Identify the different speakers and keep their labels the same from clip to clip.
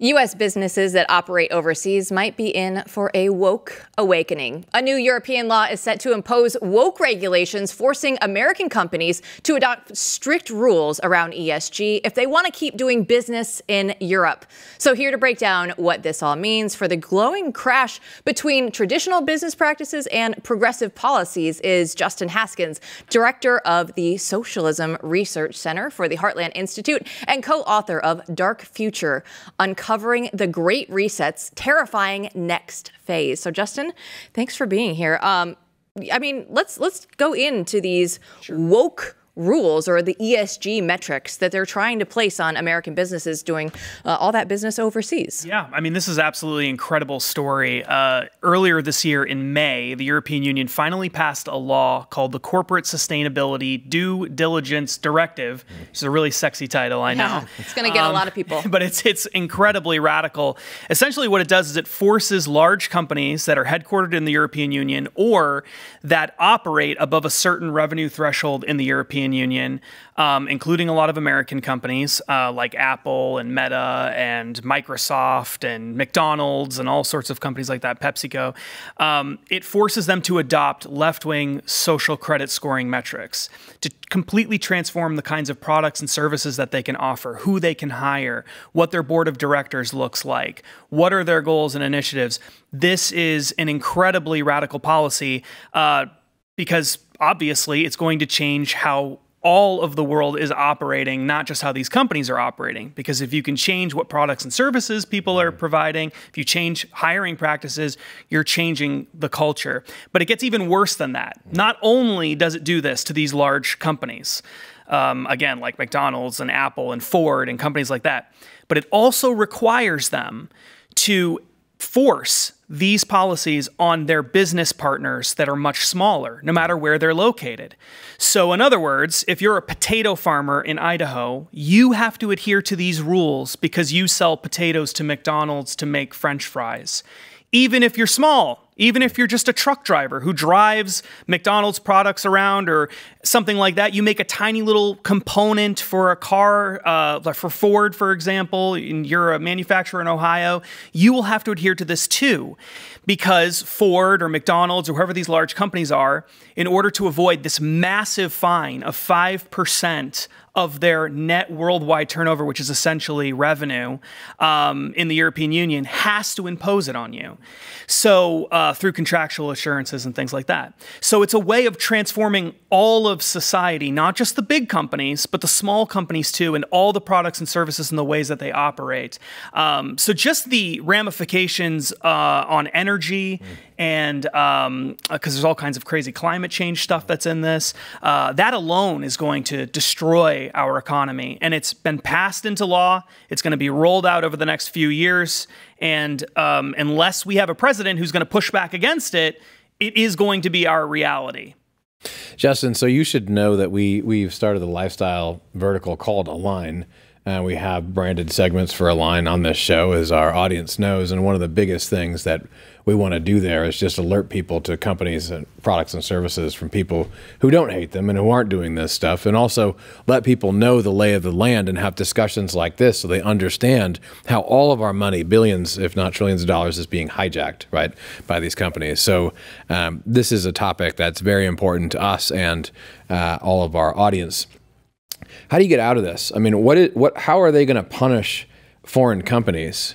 Speaker 1: U.S. businesses that operate overseas might be in for a woke awakening. A new European law is set to impose woke regulations forcing American companies to adopt strict rules around ESG if they want to keep doing business in Europe. So here to break down what this all means for the glowing crash between traditional business practices and progressive policies is Justin Haskins, director of the Socialism Research Center for the Heartland Institute and co-author of Dark Future, Uncovering the Great Reset's Terrifying Next Phase. So, Justin, thanks for being here. I mean, let's go into these woke rules or the ESG metrics that they're trying to place on American businesses doing all that business overseas.
Speaker 2: Yeah, I mean, this is absolutely incredible story. Earlier this year in May, the European Union finally passed a law called the Corporate Sustainability Due Diligence Directive, which is a really sexy title, I know.
Speaker 1: Yeah, it's going to get a lot of people.
Speaker 2: But it's incredibly radical. Essentially what it does is it forces large companies that are headquartered in the European Union or that operate above a certain revenue threshold in the European Union, including a lot of American companies like Apple and Meta and Microsoft and McDonald's and all sorts of companies like that, PepsiCo. It forces them to adopt left-wing social credit scoring metrics to completely transform the kinds of products and services that they can offer, who they can hire, what their board of directors looks like, what are their goals and initiatives. This is an incredibly radical policy because obviously it's going to change how all of the world is operating, not just how these companies are operating. Because if you can change what products and services people are providing, if you change hiring practices, you're changing the culture. But it gets even worse than that. Not only does it do this to these large companies, again, like McDonald's and Apple and Ford and companies like that, but it also requires them to force these policies on their business partners that are much smaller, no matter where they're located. So in other words, if you're a potato farmer in Idaho, you have to adhere to these rules because you sell potatoes to McDonald's to make French fries. Even if you're small, even if you're just a truck driver who drives McDonald's products around or something like that, you make a tiny little component for a car, like for Ford, for example, and you're a manufacturer in Ohio, you will have to adhere to this too. Because Ford or McDonald's or whoever these large companies are, in order to avoid this massive fine of 5% of their net worldwide turnover, which is essentially revenue in the European Union, has to impose it on you. So through contractual assurances and things like that. So it's a way of transforming all of society, not just the big companies, but the small companies too, and all the products and services and the ways that they operate. So just the ramifications on energy and because there's all kinds of crazy climate change stuff that's in this, that alone is going to destroy our economy. And it's been passed into law. It's going to be rolled out over the next few years. And unless we have a president who's going to push back against it, it is going to be our reality.
Speaker 3: Justin, so you should know that we've started a lifestyle vertical called Align. We have branded segments for Align on this show, as our audience knows. And one of the biggest things that we want to do there is just alert people to companies and products and services from people who don't hate them and who aren't doing this stuff. And also let people know the lay of the land and have discussions like this so they understand how all of our money, billions, if not trillions of dollars, is being hijacked, right, by these companies. So this is a topic that's very important to us and all of our audience. How do you get out of this? I mean, how are they going to punish foreign companies?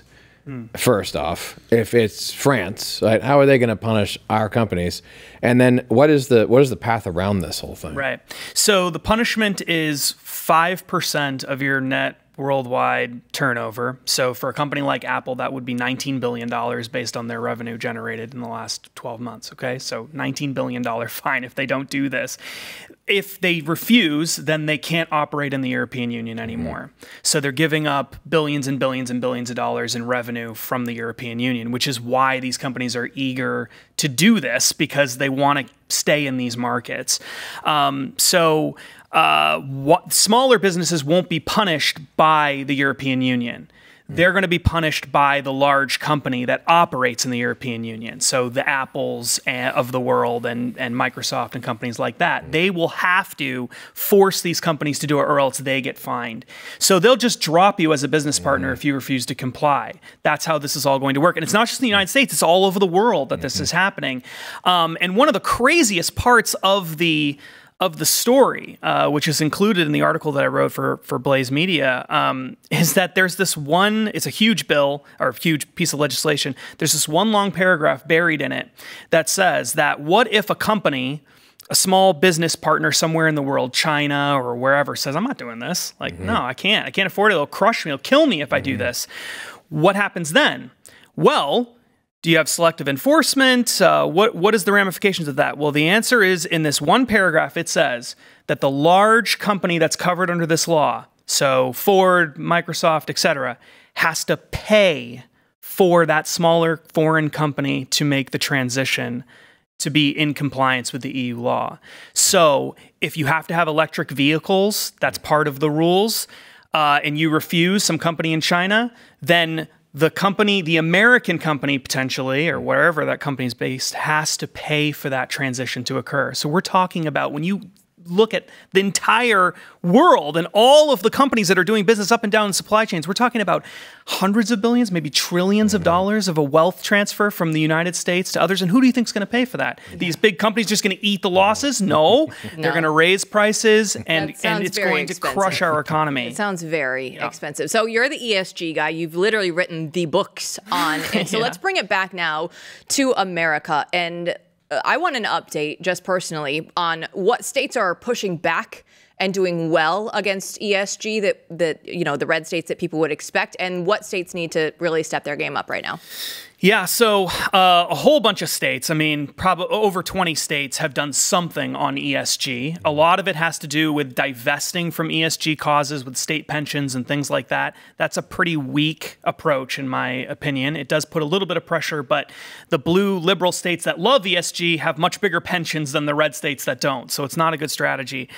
Speaker 3: First off, if it's France, right, how are they going to punish our companies? And then what is the path around this whole thing?
Speaker 2: Right. So the punishment is 5% of your net worldwide turnover. So for a company like Apple, that would be $19 billion based on their revenue generated in the last 12 months. Okay, so $19 billion fine if they don't do this. If they refuse, then they can't operate in the European Union anymore. So they're giving up billions and billions and billions of dollars in revenue from the European Union, which is why these companies are eager to do this, because they want to stay in these markets. Smaller businesses won't be punished by the European Union. they're going to be punished by the large company that operates in the European Union. So the Apples of the world and Microsoft and companies like that, they will have to force these companies to do it or else they get fined. So they'll just drop you as a business partner if you refuse to comply. That's how this is all going to work. And it's not just in the United States, it's all over the world that this is happening. And one of the craziest parts of the story, which is included in the article that I wrote for Blaze Media, is that there's this one, it's a huge bill or a huge piece of legislation. There's this one long paragraph buried in it that says that what if a company, a small business partner somewhere in the world, China or wherever, says, I'm not doing this. Like, no, I can't afford it. It'll crush me. It'll kill me if I do this. What happens then? Well, do you have selective enforcement? What is the ramifications of that? Well, the answer is in this one paragraph, it says that the large company that's covered under this law, so Ford, Microsoft, etc., has to pay for that smaller foreign company to make the transition to be in compliance with the EU law. So if you have to have electric vehicles, that's part of the rules, and you refuse, some company in China, then the company, the American company potentially, or wherever that company is based, has to pay for that transition to occur. So we're talking about, when you look at the entire world and all of the companies that are doing business up and down the supply chains, we're talking about hundreds of billions, maybe trillions of dollars of a wealth transfer from the United States to others. And who do you think is going to pay for that? These big companies just going to eat the losses? No. They're going to raise prices, and it's going to crush our economy.
Speaker 1: It sounds very expensive. So you're the ESG guy. You've literally written the books on it. So let's bring it back now to America. And I want an update, just personally, on what states are pushing back and doing well against ESG, that you know, the red states that people would expect, and what states need to really step their game up right now.
Speaker 2: Yeah, so a whole bunch of states, I mean, probably over 20 states have done something on ESG. A lot of it has to do with divesting from ESG causes with state pensions and things like that. That's a pretty weak approach, in my opinion. It does put a little bit of pressure, but the blue liberal states that love ESG have much bigger pensions than the red states that don't. So it's not a good strategy.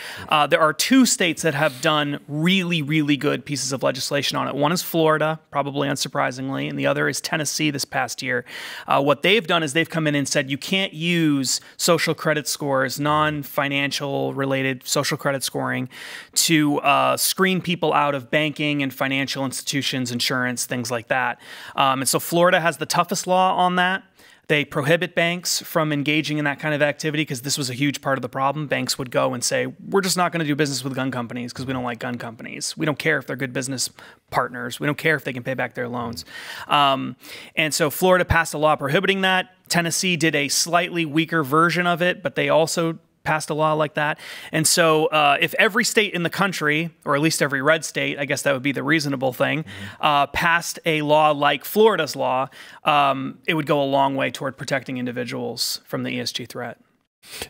Speaker 2: There are 2 states that have done really, really good pieces of legislation on it. One is Florida, probably unsurprisingly, and the other is Tennessee this past year. What they've done is they've come in and said you can't use social credit scores, non-financial related social credit scoring, to screen people out of banking and financial institutions, insurance, things like that. And so Florida has the toughest law on that. They prohibit banks from engaging in that kind of activity because this was a huge part of the problem. Banks would go and say, we're just not going to do business with gun companies because we don't like gun companies. We don't care if they're good business partners. We don't care if they can pay back their loans. And so Florida passed a law prohibiting that. Tennessee did a slightly weaker version of it, but they also passed a law like that. And so if every state in the country, or at least every red state, I guess that would be the reasonable thing, passed a law like Florida's law, it would go a long way toward protecting individuals from the ESG threat.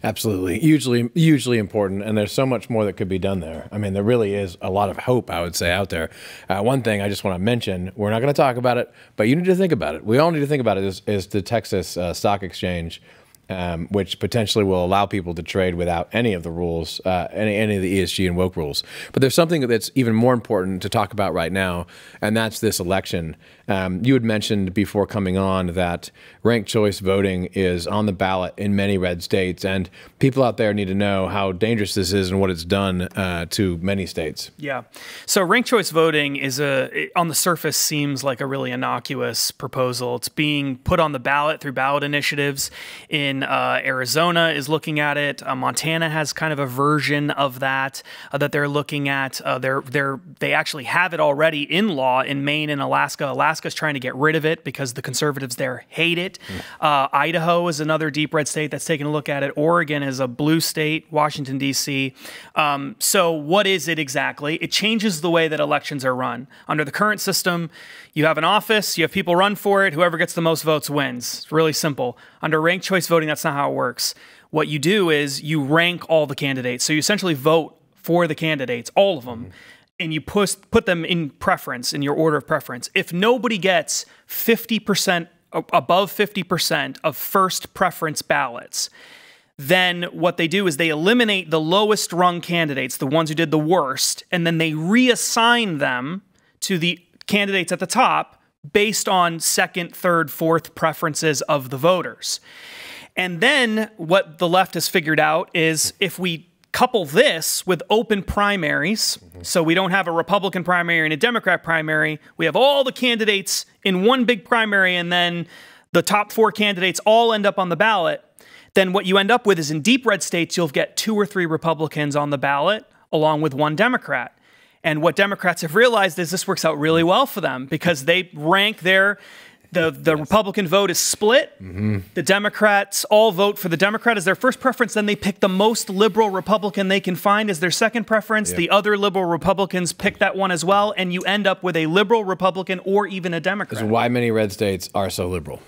Speaker 3: Absolutely. Hugely important. And there's so much more that could be done there. I mean, there really is a lot of hope, I would say, out there. One thing I just want to mention, we're not going to talk about it, but you need to think about it. We all need to think about it, is the Texas Stock Exchange, which potentially will allow people to trade without any of the rules, any of the ESG and woke rules. But there's something that's even more important to talk about right now, and that's this election. You had mentioned before coming on that ranked choice voting is on the ballot in many red states, and people out there need to know how dangerous this is and what it's done to many states.
Speaker 2: Yeah. So ranked choice voting is on the surface seems like a really innocuous proposal. It's being put on the ballot through ballot initiatives. In Arizona is looking at it. Montana has kind of a version of that that they're looking at. They actually have it already in law in Maine and Alaska. Alaska's trying to get rid of it because the conservatives there hate it. Idaho is another deep red state that's taking a look at it. Oregon is a blue state. Washington, D.C. So what is it exactly? It changes the way that elections are run. Under the current system, you have an office, you have people run for it, whoever gets the most votes wins. It's really simple. Under ranked choice voting, that's not how it works. What you do is you rank all the candidates. So you essentially vote for the candidates, all of them, and you put them in preference, in your order of preference. If nobody gets 50%, above 50% of first preference ballots, then what they do is they eliminate the lowest rung candidates, the ones who did the worst, and then they reassign them to the candidates at the top based on second, third, fourth preferences of the voters. And then what the left has figured out is if we couple this with open primaries, so we don't have a Republican primary and a Democrat primary, we have all the candidates in one big primary and then the top 4 candidates all end up on the ballot, then what you end up with is in deep red states, you'll get 2 or 3 Republicans on the ballot along with 1 Democrat. And what Democrats have realized is this works out really well for them because they rank the Republican vote is split. The Democrats all vote for the Democrat as their first preference. Then they pick the most liberal Republican they can find as their second preference. The other liberal Republicans pick that one as well. And you end up with a liberal Republican or even a Democrat.
Speaker 3: This is why many red states are so liberal.